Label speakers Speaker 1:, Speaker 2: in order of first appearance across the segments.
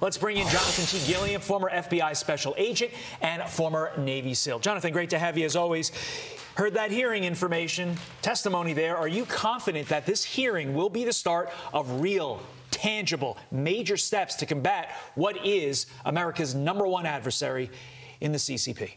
Speaker 1: Let's bring in Jonathan T. Gilliam, former FBI special agent and former Navy SEAL. Jonathan, great to have you as always. Heard that hearing information, testimony there. Are you confident that this hearing will be the start of real, tangible, major steps to combat what is America's #1 adversary in the CCP?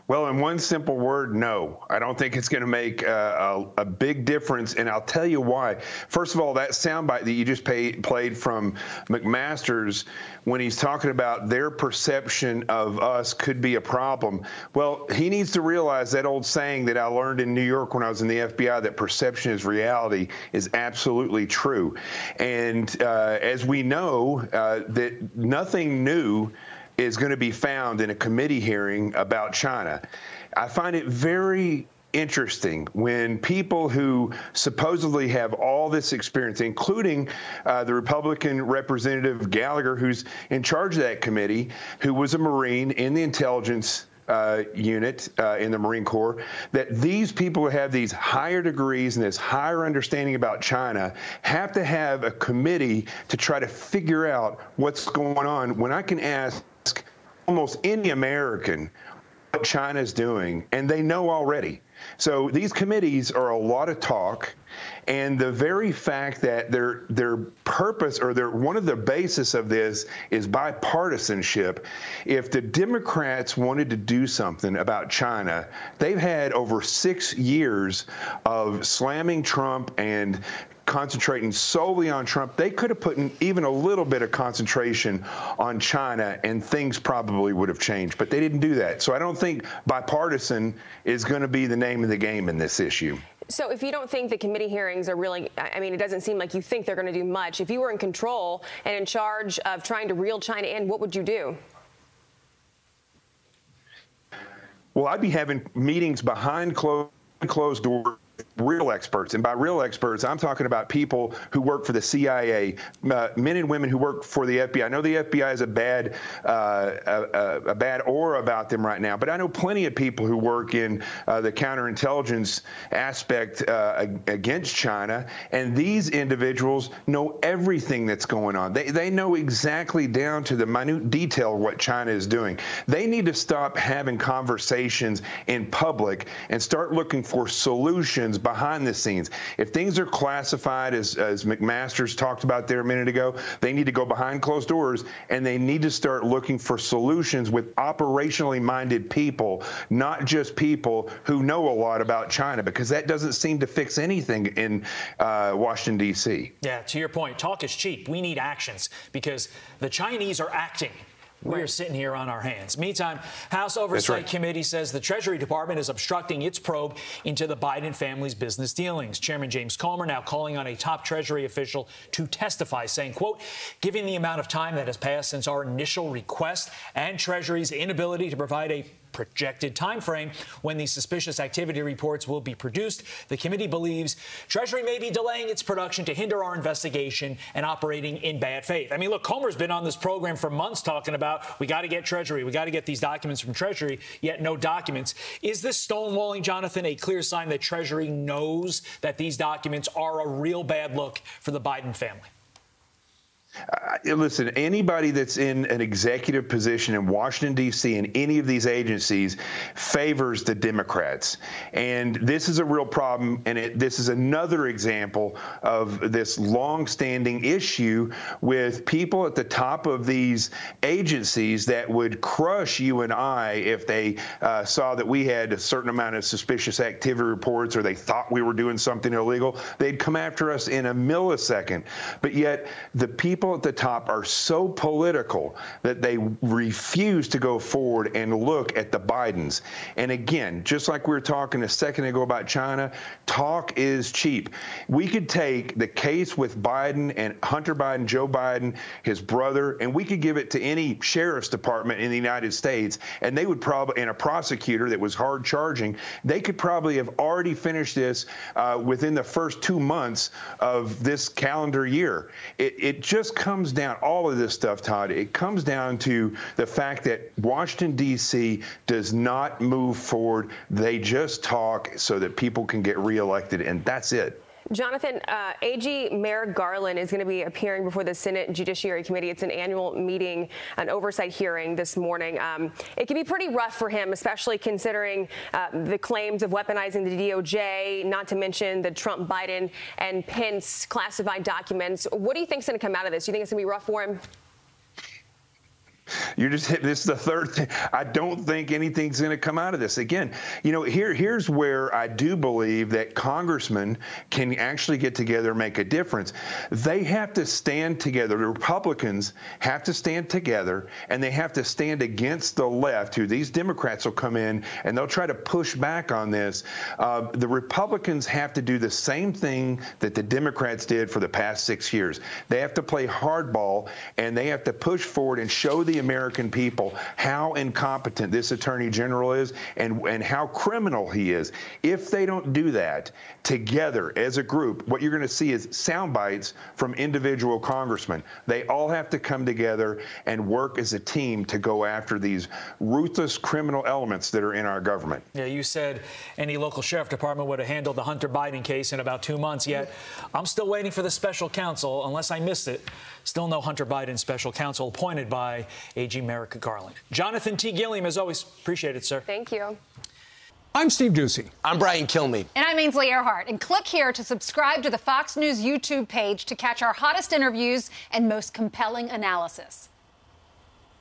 Speaker 2: Well, in one simple word, no. I don't think it's going to make a big difference, and I'll tell you why. First of all, that soundbite that you just played from McMaster's, when he's talking about their perception of us could be a problem, well, he needs to realize that old saying that I learned in New York when I was in the FBI, that perception is reality, is absolutely true. And as we know, that nothing new is going to be found in a committee hearing about China. I find it very interesting when people who supposedly have all this experience, including the Republican Representative Gallagher, who's in charge of that committee, who was a Marine in the intelligence unit in the Marine Corps, that these people who have these higher degrees and this higher understanding about China have to have a committee to try to figure out what's going on, when I can ask almost any American what China's doing, and they know already. So these committees are a lot of talk, and the very fact that their purpose, or one of the basis of this is bipartisanship. If the Democrats wanted to do something about China, they've had over 6 years of slamming Trump and concentrating solely on Trump. They could have put in even a little bit of concentration on China, and things probably would have changed. But they didn't do that. So I don't think bipartisan is going to be the name of the game in this issue.
Speaker 3: So if you don't think the committee hearings are really, I mean, it doesn't seem like you think they're going to do much. If you were in control and in charge of trying to reel China in, what would you do?
Speaker 2: Well, I'd be having meetings behind closed doors. Real experts, and by real experts, I'm talking about people who work for the CIA, men and women who work for the FBI. I know the FBI is a bad aura about them right now, but I know plenty of people who work in the counterintelligence aspect against China, and these individuals know everything that's going on. They know exactly down to the minute detail what China is doing. They need to stop having conversations in public and start looking for solutions behind the scenes. If things are classified, as McMaster's talked about there a minute ago, they need to go behind closed doors, and they need to start looking for solutions with operationally minded people, not just people who know a lot about China, because that doesn't seem to fix anything in Washington, D.C.
Speaker 1: Yeah, to your point, talk is cheap. We need actions, because the Chinese are acting. We're sitting here on our hands. Meantime, House Oversight Committee says the Treasury Department is obstructing its probe into the Biden family's business dealings. Chairman James Comer now calling on a top Treasury official to testify, saying, quote, given the amount of time that has passed since our initial request and Treasury's inability to provide a projected time frame when these suspicious activity reports will be produced, the committee believes Treasury may be delaying its production to hinder our investigation and operating in bad faith. I mean, look, Comer's been on this program for months talking about we got to get Treasury, we got to get these documents from Treasury, yet no documents. Is this stonewalling, Jonathan, a clear sign that Treasury knows that these documents are a real bad look for the Biden family?
Speaker 2: Listen, anybody that's in an executive position in Washington, D.C., in any of these agencies favors the Democrats. And this is a real problem, and this is another example of this longstanding issue with people at the top of these agencies that would crush you and I if they saw that we had a certain amount of suspicious activity reports, or they thought we were doing something illegal. They'd come after us in a millisecond. But yet the people at the top are so political that they refuse to go forward and look at the Bidens. And again, just like we were talking a second ago about China, talk is cheap. We could take the case with Biden and Hunter Biden, Joe Biden, his brother, and we could give it to any sheriff's department in the United States, and they would probably, and a prosecutor that was hard charging, they could probably have already finished this within the first 2 months of this calendar year. It just comes down, all of this stuff, Todd, it comes down to the fact that Washington, D.C. does not move forward. They just talk so that people can get reelected, and that's it.
Speaker 3: Jonathan, AG Merrick Garland is going to be appearing before the Senate Judiciary Committee. It's an annual meeting, an oversight hearing this morning. It can be pretty rough for him, especially considering the claims of weaponizing the DOJ, not to mention the Trump, Biden, and Pence classified documents. What do you think is going to come out of this? Do you think it's going to be rough for him?
Speaker 2: You're just hitting this is the third thing. I don't think anything's going to come out of this. Again, you know, here's where I do believe that congressmen can actually get together and make a difference. They have to stand together. The Republicans have to stand together, and they have to stand against the left, who these Democrats will come in and they'll try to push back on this. The Republicans have to do the same thing that the Democrats did for the past 6 years. They have to play hardball, and they have to push forward and show the American people how incompetent this attorney general is and how criminal he is. If they don't do that together as a group, what you're going to see is sound bites from individual congressmen. They all have to come together and work as a team to go after these ruthless criminal elements that are in our government.
Speaker 1: Yeah, you said any local sheriff department would have handled the Hunter Biden case in about 2 months, yet I'm still waiting for the special counsel, unless I missed it. Still no Hunter Biden special counsel appointed by AG Merrick Garland. Jonathan T. Gilliam, as always, appreciate it, sir.
Speaker 3: Thank you.
Speaker 4: I'm Steve Doocy.
Speaker 5: I'm Brian Kilmeade.
Speaker 6: And I'm Ainsley Earhart. And click here to subscribe to the Fox News YouTube page to catch our hottest interviews and most compelling analysis.